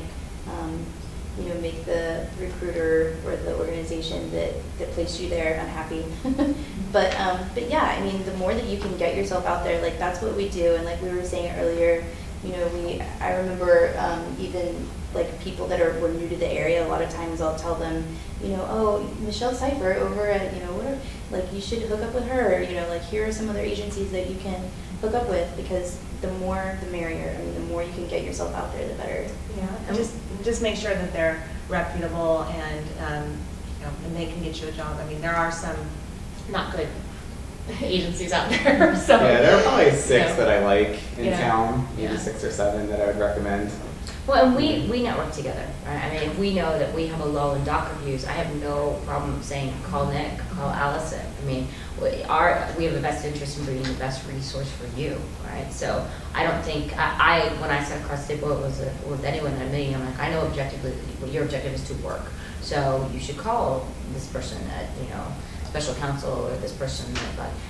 make the recruiter or the organization that placed you there unhappy. But yeah, I mean, the more that you can get yourself out there, like that's what we do. And like we were saying earlier, I remember even like people that were new to the area, a lot of times I'll tell them, oh, Michelle Cipher over at, whatever, like you should hook up with her, like here are some other agencies that you can hook up with, because the more the merrier. I mean, the more you can get yourself out there, the better. Yeah, and just make sure that they're reputable and, and they can get you a job. I mean, there are some not good agencies out there. So yeah, there are probably 6 that I like in town, maybe Yeah. 6 or 7 that I would recommend. Well, and we network together, right? I mean, if we know that we have a lull in doc reviews, I have no problem saying, call Nick, call Allison. I mean, we have a best interest in bringing the best resource for you, right? So I don't think, when I sat across the table with anyone in a meeting, I'm like, I know objectively, well, your objective is to work. So you should call this person at, special counsel or this person,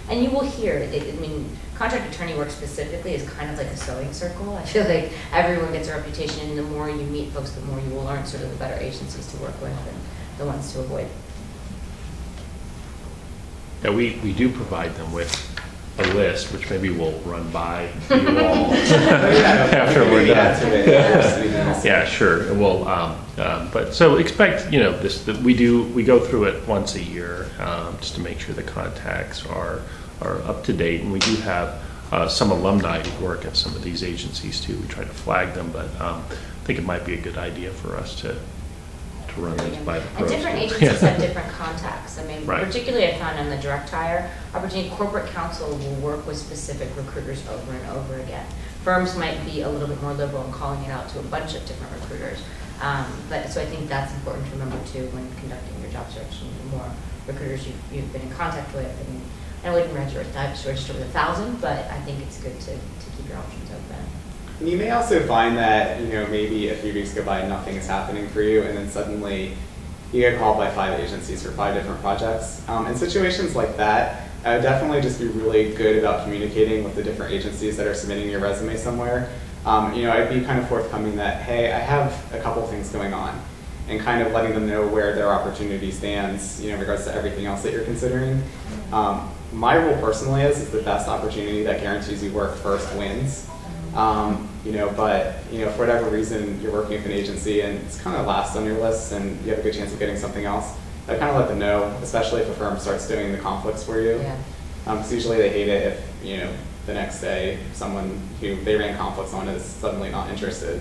and you will hear it. I mean, contract attorney work specifically is kind of like a sewing circle. I feel like everyone gets a reputation, and the more you meet folks, the more you will learn sort of the better agencies to work with and the ones to avoid. Yeah, we do provide them with a list, which maybe we'll run by you all after we're done. Yeah, sure. We'll, but so expect, that we go through it once a year, just to make sure the contacts are up to date, and we do have some alumni who work at some of these agencies too. We try to flag them, but I think it might be a good idea for us to run these by the pros. And different agencies have different contacts. I mean, Right. particularly I found in the direct hire opportunity, corporate counsel will work with specific recruiters over and over again. Firms might be a little bit more liberal in calling it out to a bunch of different recruiters. So I think that's important to remember too when conducting your job search. And the more recruiters you've been in contact with, I wouldn't register with 1,000, but I think it's good to keep your options open. And you may also find that, maybe a few weeks go by and nothing is happening for you, and then suddenly you get called by 5 agencies for 5 different projects. In situations like that, I would definitely just be really good about communicating with the different agencies that are submitting your resume somewhere. I'd be kind of forthcoming that, hey, I have a couple things going on, and kind of letting them know where their opportunity stands, in regards to everything else that you're considering. My rule personally is the best opportunity that guarantees you work first wins. But for whatever reason you're working with an agency and it's kind of last on your list and you have a good chance of getting something else, I kind of let them know, especially if a firm starts doing the conflicts for you. Yeah. Because usually they hate it if the next day someone who they ran conflicts on is suddenly not interested.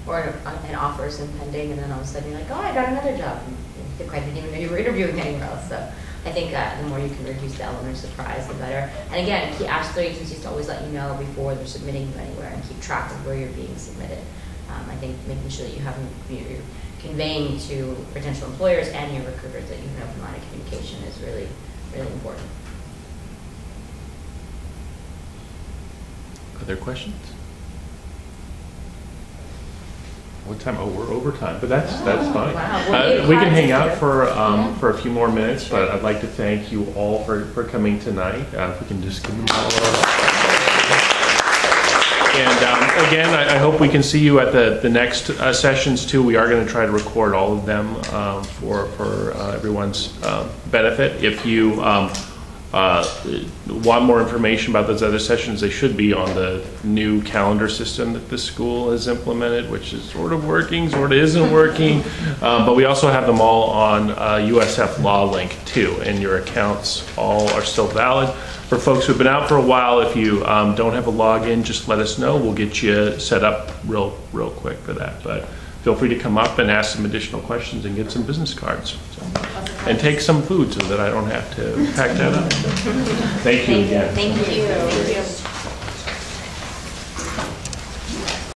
Or an offer is impending, and then all of a sudden you're like, oh, I got another job. And the client didn't even know you were interviewing anywhere else. So I think the more you can reduce the element of surprise, the better. And again, ask the agencies to always let you know before they're submitting you anywhere, and keep track of where you're being submitted. I think making sure that you're conveying to potential employers and your recruiters that you have an open line of communication is really, really important. Other questions? What time? Oh, we're over time, but that's fine. Wow. We can hang out for a few more minutes, but I'd like to thank you all for coming tonight. If we can just give them all And again, I hope we can see you at the next sessions too. We are going to try to record all of them for everyone's benefit. If you want more information about those other sessions, they should be on the new calendar system that the school has implemented, which is sort of working, sort of isn't working. But we also have them all on USF Law Link too, and your accounts all are still valid. For folks who've been out for a while, if you don't have a login, just let us know. We'll get you set up real quick for that. But feel free to come up and ask some additional questions and get some business cards. So, and take some food so that I don't have to pack that up. Thank you again. Thank you.